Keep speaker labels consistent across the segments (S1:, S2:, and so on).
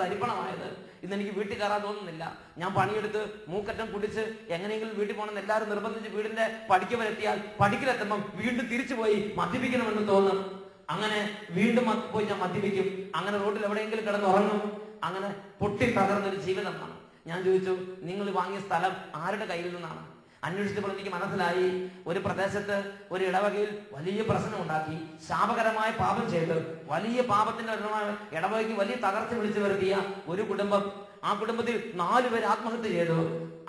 S1: തരിപ്പണമായത്. ഇന്ന് എനിക്ക് വീട്ടിൽ കയറാൻ തോന്നുന്നില്ല. ഞാൻ പണിയെടുത്ത് മൂക്കറ്റം കുടിച്ച് എങ്ങനെയെങ്കിലും വീട്ടിൽ പോകണമെന്ന് എല്ലാവരും നിർബന്ധിച്ച് വീടിന്റെ പടിക്കവരെത്തിയാൽ പടിക്കലെത്തുമ്പം വീണ്ടും തിരിച്ചു പോയി മദ്യപിക്കണമെന്ന് തോന്നും. അങ്ങനെ വീണ്ടും പോയി ഞാൻ മദ്യപിക്കും. അങ്ങനെ റോഡിൽ എവിടെയെങ്കിലും കിടന്നുറങ്ങും. അങ്ങനെ പൊട്ടി തകർന്നൊരു ജീവിതമാണ്. ഞാൻ ചോദിച്ചു, നിങ്ങൾ വാങ്ങിയ സ്ഥലം ആരുടെ കയ്യിൽ നിന്നാണ്? അന്വേഷിച്ചപ്പോൾ എനിക്ക് മനസ്സിലായി, ഒരു പ്രദേശത്ത് ഒരു ഇടവകയിൽ വലിയ പ്രശ്നം ഉണ്ടാക്കി, ശാപകരമായ പാപം ചെയ്ത് വലിയ പാപത്തിന്റെ ഇടവകയ്ക്ക് വലിയ തകർച്ച വിളിച്ചു വരുത്തിയ ഒരു കുടുംബം. ആ കുടുംബത്തിൽ 4 പേര് ആത്മഹത്യ ചെയ്തു.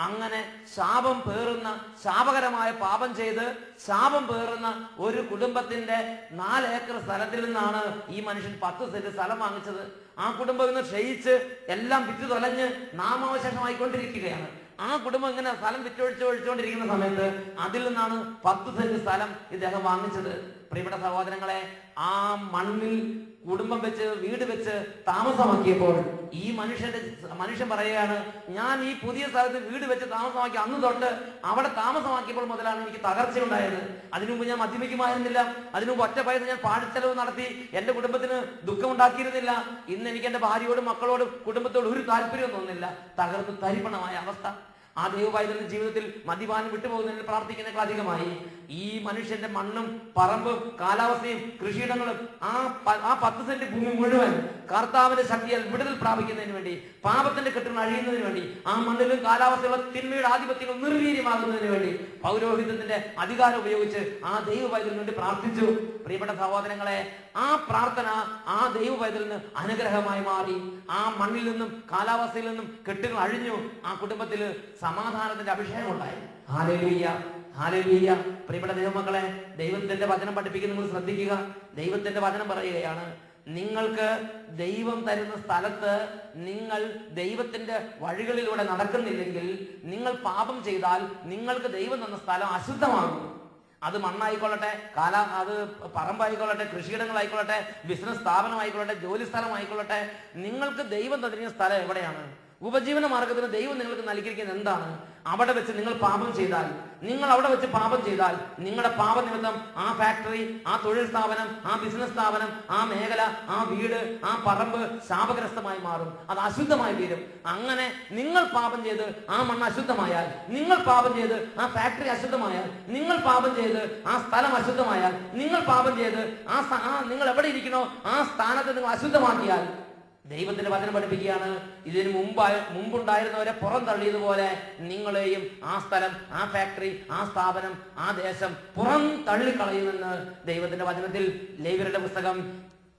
S1: അങ്ങനെ ശാപം പേറുന്ന, ശാപകരമായ പാപം ചെയ്ത് ശാപം പേറുന്ന ഒരു കുടുംബത്തിന്റെ 4 ഏക്കർ സ്ഥലത്തിൽ നിന്നാണ് ഈ മനുഷ്യൻ 10 സെന്റ് സ്ഥലം വാങ്ങിച്ചത്. ആ കുടുംബം ഇന്ന് ക്ഷയിച്ച് എല്ലാം വിറ്റ് തൊലഞ്ഞ് നാമാവശേഷമായിക്കൊണ്ടിരിക്കുകയാണ്. ആ കുടുംബം ഇങ്ങനെ സ്ഥലം ഒഴിച്ചുകൊണ്ടിരിക്കുന്ന സമയത്ത് അതിൽ നിന്നാണ് 10 സെന്റ് സ്ഥലം ഇദ്ദേഹം വാങ്ങിച്ചത്. പ്രിയപ്പെട്ട സഹോദരങ്ങളെ, ആ മണ്ണിൽ കുടുംബം വെച്ച് വീട് വെച്ച് താമസമാക്കിയപ്പോൾ ഈ മനുഷ്യൻ പറയുകയാണ്, ഞാൻ ഈ പുതിയ സ്ഥലത്ത് വീട് വെച്ച് താമസമാക്കി അന്ന് തൊട്ട് അവിടെ താമസമാക്കിയപ്പോൾ മുതലാണ് എനിക്ക് തകർച്ചയുണ്ടായത്. അതിനു മുമ്പ് ഞാൻ മദ്യപിക്കുമായിരുന്നില്ല. അതിനു മുമ്പ് ഒറ്റ പൈസ ഞാൻ പാഴ്ചെലവ് നടത്തി എന്റെ കുടുംബത്തിന് ദുഃഖമുണ്ടാക്കിയിരുന്നില്ല. ഇന്ന് എനിക്ക് എന്റെ ഭാര്യയോടും മക്കളോടും കുടുംബത്തോടും ഒരു താല്പര്യവും തോന്നുന്നില്ല. തകർന്ന് തരിപ്പണമായ അവസ്ഥ. ആ ദൈവവൈതലിന്റെ ജീവിതത്തിൽ മദ്യപാനം വിട്ടുപോകുന്നതിന് പ്രാർത്ഥിക്കുന്നതിനേക്കാൾ അധികമായി ഈ മനുഷ്യന്റെ മണ്ണും പറമ്പും കാലാവസ്ഥയും കൃഷിയിടങ്ങളും ആ 10 സെന്റ് ഭൂമി മുഴുവൻ കർത്താവിന്റെ ശക്തിയാൽ വിടുതൽ പ്രാപിക്കുന്നതിന് വേണ്ടി, പാപത്തിന്റെ കെട്ടുകൾ അഴിയുന്നതിന് വേണ്ടി, ആ മണ്ണിലും കാലാവസ്ഥയുള്ള തിന്മയുടെ ആധിപത്യങ്ങൾ നിർവീര്യമാകുന്നതിന് വേണ്ടി പൗരോഹിത്യത്തിന്റെ അധികാരം ഉപയോഗിച്ച് ആ ദൈവവൈതലിന് വേണ്ടി പ്രാർത്ഥിച്ചു. പ്രിയപ്പെട്ട സഹോദരങ്ങളെ, ആ പ്രാർത്ഥന ആ ദൈവവൈതലിന് അനുഗ്രഹമായി മാറി. ആ മണ്ണിൽ നിന്നും കാലാവസ്ഥയിൽ നിന്നും കെട്ടുകൾ അഴിഞ്ഞു. ആ കുടുംബത്തിൽ സമാധാനത്തിന്റെ അഭിഷേകം ഉണ്ടായി. Hallelujah, hallelujah. പ്രിയപ്പെട്ട ദൈവമക്കളെ, ദൈവത്തിന്റെ വചനം പഠിപ്പിക്കുന്ന നിങ്ങൾ ശ്രദ്ധിക്കുക. ദൈവത്തിന്റെ വചനം പറയുകയാണ്, നിങ്ങൾക്ക് ദൈവം തരുന്ന സ്ഥലത്ത് നിങ്ങൾ ദൈവത്തിന്റെ വഴികളിലൂടെ നടക്കുന്നില്ലെങ്കിൽ, നിങ്ങൾ പാപം ചെയ്താൽ നിങ്ങൾക്ക് ദൈവം തന്ന സ്ഥലം അശുദ്ധമാകും. അത് മണ്ണായിക്കൊള്ളട്ടെ, അത് പറമ്പായിക്കൊള്ളട്ടെ, കൃഷിയിടങ്ങളായിക്കൊള്ളട്ടെ, ബിസിനസ് സ്ഥാപനമായിക്കൊള്ളട്ടെ, ജോലി സ്ഥലമായിക്കൊള്ളട്ടെ, നിങ്ങൾക്ക് ദൈവം തന്നിരിക്കുന്ന സ്ഥലം എവിടെയാണ്? ഉപജീവന മാർഗത്തിന് ദൈവം നിങ്ങൾക്ക് നൽകിയിരിക്കുന്നത് എന്താണ്? അവിടെ വെച്ച് നിങ്ങൾ പാപം ചെയ്താൽ, നിങ്ങൾ അവിടെ വെച്ച് പാപം ചെയ്താൽ നിങ്ങളുടെ പാപനിമിത്തം ആ ഫാക്ടറി, ആ തൊഴിൽ സ്ഥാപനം, ആ ബിസിനസ് സ്ഥാപനം, ആ മേഖല, ആ വീട്, ആ പറമ്പ് ശാപഗ്രസ്തമായി മാറും. അത് അശുദ്ധമായി തീരും. അങ്ങനെ നിങ്ങൾ പാപം ചെയ്ത് ആ മണ്ണ് അശുദ്ധമായാൽ, നിങ്ങൾ പാപം ചെയ്ത് ആ ഫാക്ടറി അശുദ്ധമായാൽ, നിങ്ങൾ പാപം ചെയ്ത് ആ സ്ഥലം അശുദ്ധമായാൽ, നിങ്ങൾ പാപം ചെയ്ത് നിങ്ങൾ എവിടെ ഇരിക്കണോ ആ സ്ഥാനത്ത് നിങ്ങൾ അശുദ്ധമാക്കിയാൽ, ദൈവത്തിന്റെ വചനം പഠിപ്പിക്കുകയാണ്, ഇതിന് മുമ്പുണ്ടായിരുന്നവരെ പുറം തള്ളിയതുപോലെ നിങ്ങളെയും ആ സ്ഥലം, ആ ഫാക്ടറി, ആ സ്ഥാപനം, ആ ദേശം പുറം തള്ളിക്കളയുമെന്ന് ദൈവത്തിന്റെ വചനത്തിൽ ലേവ്യരുടെ പുസ്തകം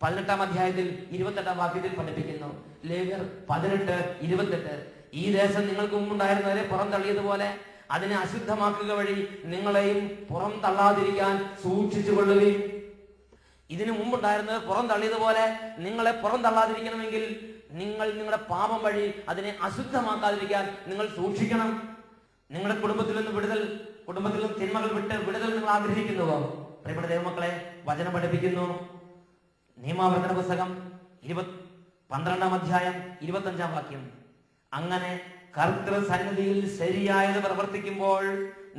S1: 18-ാം അധ്യായത്തിൽ 28-ാം വാക്യത്തിൽ പഠിപ്പിക്കുന്നു. ലേവ്യർ 18:28. ഈ ദേശം നിങ്ങൾക്ക് മുമ്പുണ്ടായിരുന്നവരെ പുറം തള്ളിയതുപോലെ അതിനെ അശുദ്ധമാക്കുക വഴി നിങ്ങളെയും പുറം തള്ളാതിരിക്കാൻ സൂക്ഷിച്ചു കൊള്ളുകയും. ഇതിനു മുമ്പുണ്ടായിരുന്നത് പുറം തള്ളിയതുപോലെ നിങ്ങളെ പുറം തള്ളാതിരിക്കണമെങ്കിൽ നിങ്ങൾ നിങ്ങളുടെ പാപം വഴി അതിനെ അശുദ്ധമാക്കാതിരിക്കാൻ നിങ്ങൾ സൂക്ഷിക്കണം. നിങ്ങളുടെ കുടുംബത്തിൽ നിന്നും തിന്മകൾ വിട്ട് വിടുതൽ നിങ്ങൾ ആഗ്രഹിക്കുന്നുവോ? പ്രിയപ്പെട്ട ദൈവമക്കളെ, വചനം പഠിപ്പിക്കുന്നു. നിയമാവർത്തന പുസ്തകം 12-ാം അധ്യായം 25-ാം വാക്യം, അങ്ങനെ കർത്തൃ സന്നിധിയിൽ ശരിയായത് പ്രവർത്തിക്കുമ്പോൾ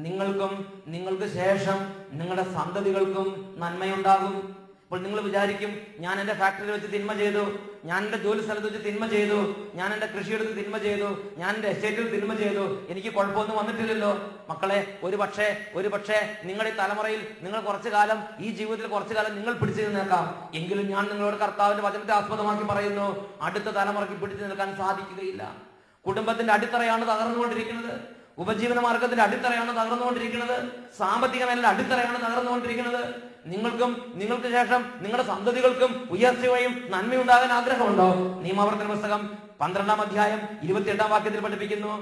S1: നിങ്ങൾക്കും നിങ്ങൾക്ക് ശേഷം നിങ്ങളുടെ സന്തതികൾക്കും നന്മയുണ്ടാകും. അപ്പോൾ നിങ്ങൾ വിചാരിക്കും, ഞാൻ എൻ്റെ ഫാക്ടറിയിൽ വെച്ച് തിന്മ ചെയ്തു, ഞാൻ എൻ്റെ ജോലി സ്ഥലത്ത് വെച്ച് തിന്മ ചെയ്തു, ഞാൻ എൻ്റെ കൃഷിയെടുത്ത് തിന്മ ചെയ്തു, ഞാൻ എൻ്റെ എസ്റ്റേറ്റിൽ തിന്മ ചെയ്തു, എനിക്ക് കുഴപ്പമൊന്നും വന്നിട്ടില്ലല്ലോ. മക്കളെ, ഒരു പക്ഷേ നിങ്ങളുടെ ഈ തലമുറയിൽ നിങ്ങൾ ഈ ജീവിതത്തിൽ കുറച്ചു കാലം നിങ്ങൾ പിടിച്ചു നിന്നേക്കാം. എങ്കിലും ഞാൻ നിങ്ങളോട് കർത്താവിന്റെ വചനത്തെ ആസ്പദമാക്കി പറയുന്നു, അടുത്ത തലമുറയ്ക്ക് പിടിച്ചു നിൽക്കാൻ സാധിക്കുകയില്ല. കുടുംബത്തിന്റെ അടിത്തറയാണ് തകർന്നുകൊണ്ടിരിക്കുന്നത്. ഉപജീവന മാർഗത്തിന്റെ അടിത്തറയാണ് തകർന്നുകൊണ്ടിരിക്കുന്നത്. സാമ്പത്തിക മേഖല അടിത്തറയാണ് തകർന്നുകൊണ്ടിരിക്കുന്നത്. നിങ്ങൾക്ക് ശേഷം നിങ്ങളുടെ സന്തതികൾക്കും ഉയർച്ചയും നന്മയുണ്ടാകാൻ ആഗ്രഹമുണ്ടോ? നിയമാവർത്തന പുസ്തകം 12-ാം അധ്യായം 28-ാം വാക്യത്തിൽ പഠിപ്പിക്കുന്നു,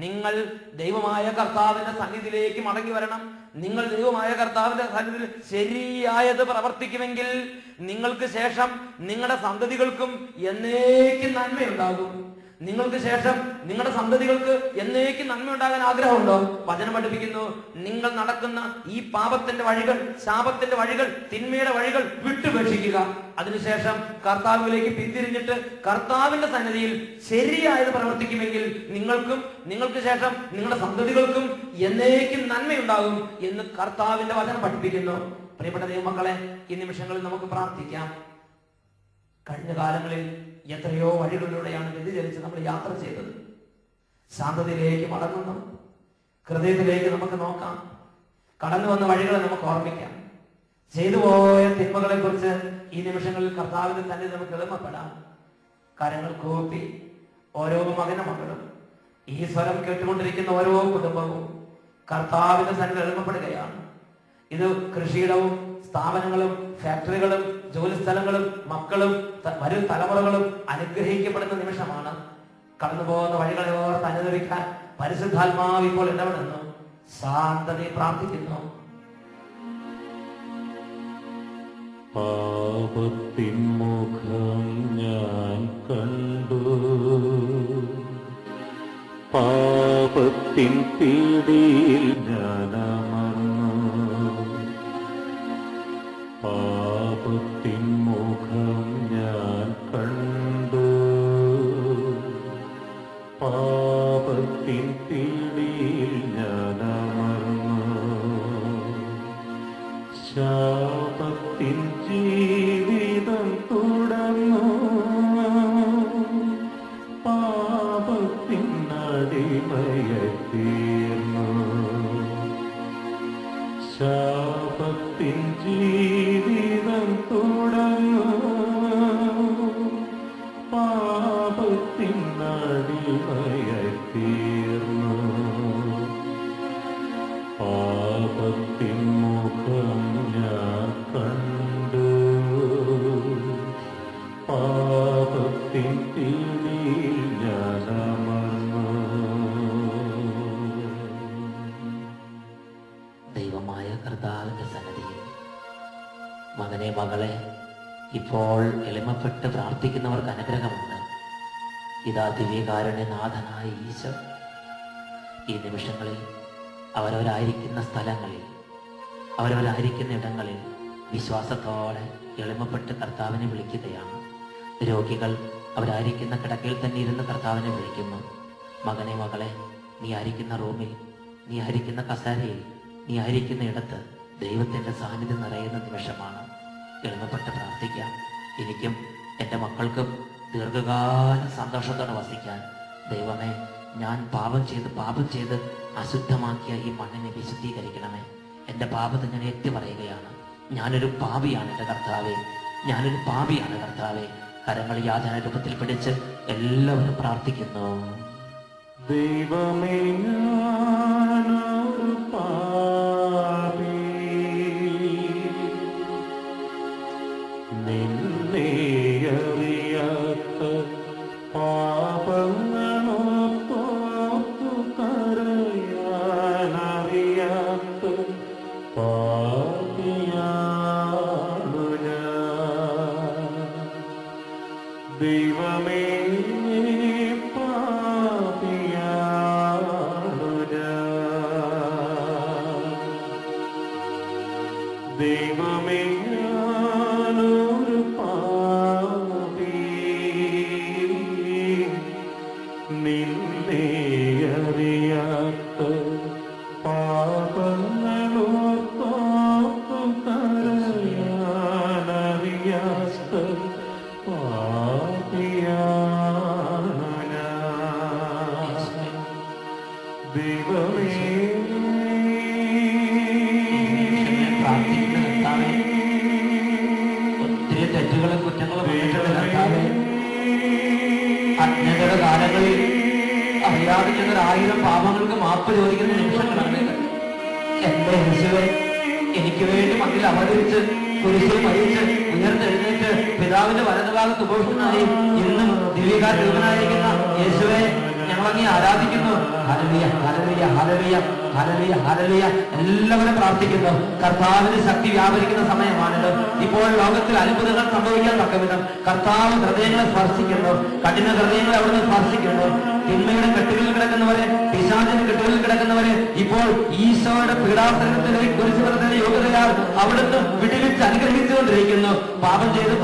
S1: നിങ്ങൾ ദൈവമായ കർത്താവിന്റെ സന്നിധിയിലേക്ക് മടങ്ങി വരണം. നിങ്ങൾ ദൈവമായ കർത്താവിന്റെ സന്നിധിയിൽ ശരിയായത് പ്രവർത്തിക്കുമെങ്കിൽ നിങ്ങൾക്ക് ശേഷം നിങ്ങളുടെ സന്തതികൾക്കും എന്നേക്കും നന്മയുണ്ടാകും. നിങ്ങൾക്ക് ശേഷം നിങ്ങളുടെ സന്തതികൾക്ക് എന്നേക്കും നന്മയുണ്ടാകാൻ ആഗ്രഹമുണ്ടോ? വചനം പഠിപ്പിക്കുന്നു, നിങ്ങൾ നടക്കുന്ന ഈ പാപത്തിന്റെ വഴികൾ, ശാപത്തിന്റെ വഴികൾ, തിന്മയുടെ വഴികൾ വിട്ടുപേക്ഷിക്കുക. അതിനുശേഷം കർത്താവിലേക്ക് പിന്തിരിഞ്ഞിട്ട് കർത്താവിന്റെ സന്നിധിയിൽ ശരിയായത് പ്രവർത്തിക്കുമെങ്കിൽ നിങ്ങൾക്ക് ശേഷം നിങ്ങളുടെ സന്തതികൾക്കും എന്നേക്കും നന്മയുണ്ടാകും എന്ന് കർത്താവിന്റെ വചനം പഠിപ്പിക്കുന്നു. പ്രിയപ്പെട്ട ദൈവമക്കളെ, ഈ നിമിഷങ്ങളിൽ നമുക്ക് പ്രാർത്ഥിക്കാം. കഴിഞ്ഞ കാലങ്ങളിൽ എത്രയോ വഴികളിലൂടെയാണ് വ്യതിചലിച്ച് നമ്മൾ യാത്ര ചെയ്തത്. ശാന്തതയിലേക്ക് മടങ്ങുന്നു. ഹൃദയത്തിലേക്ക് നമുക്ക് നോക്കാം. കടന്നു വന്ന വഴികളെ നമുക്ക് ഓർമ്മിക്കാം. ചെയ്തു പോയ തിന്മകളെ കുറിച്ച് ഈ നിമിഷങ്ങളിൽ കർത്താവിന് തന്നെ നമുക്ക് എളിമപ്പെടാം. കരങ്ങൾ കൂപ്പി ഓരോ മകനും മകളും ഈ സ്വരം കേട്ടുകൊണ്ടിരിക്കുന്ന ഓരോ കുടുംബവും കർത്താവിന്റെ സന്നിധിയിൽ എളിമപ്പെടുകയാണ്. ഇത് കൃഷിയിടവും സ്ഥാപനങ്ങളും ഫാക്ടറികളും ജോലി സ്ഥലങ്ങളും മക്കളും വരും തലമുറകളും അനുഗ്രഹിക്കപ്പെടുന്ന നിമിഷമാണ്. കടന്നു പോകുന്ന വഴികളെ ഓർത്ത് അനുദവിക്കാൻ പരിശുദ്ധാത്മാവ് ഇപ്പോൾ ഇടപെടുന്നു. ശാന്തതയെ പ്രാർത്ഥിക്കുന്നു.
S2: പാപത്തിൻ മുഖം ഞാൻ കണ്ടു, പാപത്തിൻ പിടിയിൽ ഞാൻ അമർന്നു. പാപത്തിൻ മുഖം ഞാൻ കണ്ടു, പാപത്തിൻ പിടിയിൽ ഞാൻ അമർന്നു. ശാപത്തിൻ ജീവിതം തുടർന്നു, പാപത്തിൻ അടിമയായി തീർന്നു. ശാപത്തിൻ ജീവിതം തുടർന്നു, പാപത്തിൻ അടിമയായി തീർന്നു. പാപത്തിൻ മുഖം ഞാൻ കണ്ടു, പാപത്തിൻ പിടിയിൽ ഞാൻ അമർന്നു.
S3: ദൈവമായ കർത്താവിന്റെ സന്നിധിയിൽ മകനെ മകളെ ഇപ്പോൾ എളിമപ്പെട്ട് പ്രാർത്ഥിക്കുന്നവർക്ക് അനുഗ്രഹമുണ്ട്. ഇതാ ദിവ്യകാരുണ്യനാഥനായ ഈശോ ഈ നിമിഷങ്ങളിൽ അവരവരായിരിക്കുന്ന സ്ഥലങ്ങളിൽ അവരവരായിരിക്കുന്ന ഇടങ്ങളിൽ വിശ്വാസത്തോടെ എളിമപ്പെട്ട് കർത്താവിനെ വിളിക്കുകയാണ്. രോഗികൾ അവരായിരിക്കുന്ന കിടക്കയിൽ തന്നെ ഇരുന്ന് കർത്താവിനെ വിളിക്കുന്നു. മകനെ മകളെ, നീ ആയിരിക്കുന്ന റൂമിൽ, നീ ആയിരിക്കുന്ന കസേരയിൽ, നീ ആയിരിക്കുന്ന ഇടത്ത് ദൈവത്തിൻ്റെ സാന്നിധ്യം നിറയുന്ന നിമിഷമാണ്. എളിമപ്പെട്ട് പ്രാർത്ഥിക്കാം. എനിക്കും എൻ്റെ മക്കൾക്കും ദീർഘകാല സന്തോഷത്തോടെ വസിക്കാൻ ദൈവമേ, ഞാൻ പാപം ചെയ്ത് അശുദ്ധമാക്കിയ ഈ മണ്ണിനെ വിശുദ്ധീകരിക്കണമേ. എൻ്റെ പാപത്തെ ഞാൻ ഏറ്റു പറയുകയാണ്. ഞാനൊരു പാപിയാണ് എൻ്റെ കർത്താവേ, ഞാനൊരു പാപിയാണ് കർത്താവേ. കരങ്ങൾ യാചന രൂപത്തിൽ പിടിച്ച് എല്ലാവരും പ്രാർത്ഥിക്കുന്നു.
S2: ദൈവമേ, ഞാനൊരു പാപി, നിന്നെ അറിയാത്ത പാപങ്ങളോർത്തു കരയാനറിയാത്ത പാപിയാണു ഞാൻ. ദൈവമേ, പാപിയാണു ഞാൻ. ദൈവമേ, ഞാനൊരു പാപി, നിന്നെ അറിയാത്ത പാപങ്ങളോർത്തു കരയാനറിയാത്ത പാപിയാണു ഞാൻ. ദൈവമേ,
S1: ഒത്തിരി തെറ്റുകളും കുറ്റങ്ങളും കർത്താവേ, അജ്ഞതയുടെ കാലങ്ങളിൽ അറിയാതെ ചെയ്ത 1000 പാപങ്ങൾക്ക് മാപ്പ് ചോദിക്കുന്ന നിമിഷങ്ങളാണ്. എന്റെ യേശുവേ, എനിക്ക് വേണ്ടി മണ്ണിൽ അവതരിച്ച് കുരിശിൽ മരിച്ച് ഉയർത്തെഴുന്നേറ്റ് പിതാവിന്റെ വലതുഭാഗത്ത് ഉപേക്ഷനായി ഇന്നും ദിവ്യകാര രൂപനായിരിക്കുന്ന യേശുവേ, ഞങ്ങളങ്ങി ആരാധിക്കുന്നു. Hallelujah, hallelujah, hallelujah, hallelujah, hallelujah. എല്ലാവരും പ്രാർത്ഥിക്കുന്നു. കർത്താവിന്റെ ശക്തി വ്യാപരിക്കുന്ന സമയമാണിത്. ഇപ്പോൾ ലോകത്തിൽ അത്ഭുതങ്ങൾ സംഭവിക്കാൻ തക്കവിധം കർത്താവ് ഹൃദയങ്ങളെ സ്പർശിക്കുന്നു. കഠിന ഹൃദയങ്ങളെ അവിടുന്ന് സ്പർശിക്കുന്നു. തിന്മയുടെ കെട്ടുകളിൽ കിടക്കുന്നവരെ, പിശാചിന്റെ കെട്ടുകളിൽ കിടക്കുന്നവരെ ഇപ്പോൾ ഈശോയുടെ പീഡാസനത്തിലേക്ക് കുരിശുമരണത്തിന്റെ യോഗ്യതയാൽ അവിടുന്ന് വിടുവിച്ച് അനുഗ്രഹിച്ചുകൊണ്ടിരിക്കുന്നു. പാപം ചെയ്ത്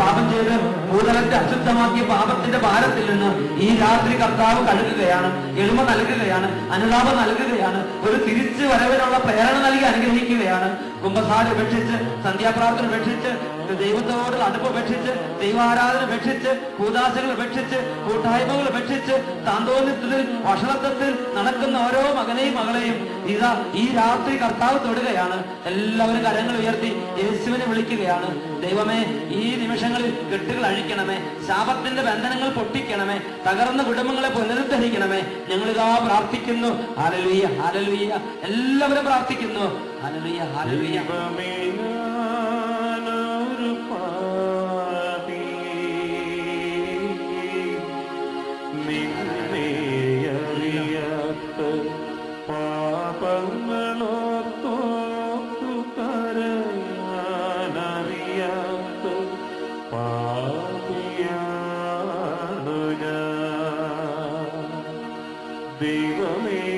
S1: ഭൂതലത്തെ അശുദ്ധമാക്കിയ പാപത്തിന്റെ ഭാരത്തിൽ നിന്ന് ഈ രാത്രി കർത്താവ് കഴുകുകയാണ്, എളിമ നൽകുകയാണ്, അനുതാപം നൽകുകയാണ്, ഒരു തിരിച്ചു വരവിനുള്ള പ്രേരണ നൽകി അനുഗ്രഹിക്കുകയാണ്. കുമ്പസാരം ഉപേക്ഷിച്ച്, സന്ധ്യാപ്രാർത്ഥന ഉപേക്ഷിച്ച്, ദൈവത്തോടുള്ള അടുപ്പ് ഉപേക്ഷിച്ച്, ദൈവാരാധന ഉപേക്ഷിച്ച്, കൂദാശകൾ ഉപേക്ഷിച്ച്, കൂട്ടായ്മകൾ ഉപേക്ഷിച്ച്, താന്തോന്യത്തിൽ വഷളത്വത്തിൽ നടക്കുന്ന ഓരോ മകനെയും മകളെയും ഇതാ ഈ രാത്രി കർത്താവ് തൊടുകയാണ്. എല്ലാവരും കരങ്ങൾ ഉയർത്തി യേശുവിനെ വിളിക്കുകയാണ്. ദൈവമേ, ഈ നിമിഷങ്ങളിൽ കെട്ടുകൾ അഴിക്കണമേ, ശാപത്തിന്റെ ബന്ധനങ്ങൾ പൊട്ടിക്കണമേ, തകർന്ന കുടുംബങ്ങളെ പുനരുദ്ധരിക്കണമേ. ഞങ്ങളിതാ പ്രാർത്ഥിക്കുന്നു. Hallelujah, hallelujah. എല്ലാവരും പ്രാർത്ഥിക്കുന്നു. Hallelujah, hallelujah.
S2: ദൈവമേ, ഞാനൊരു പാപി, നിന്നെ അറിയാത്ത പാപങ്ങളോർത്തു കരയാനറിയാത്ത പാപിയാണു ഞാൻ. ദൈവമേ,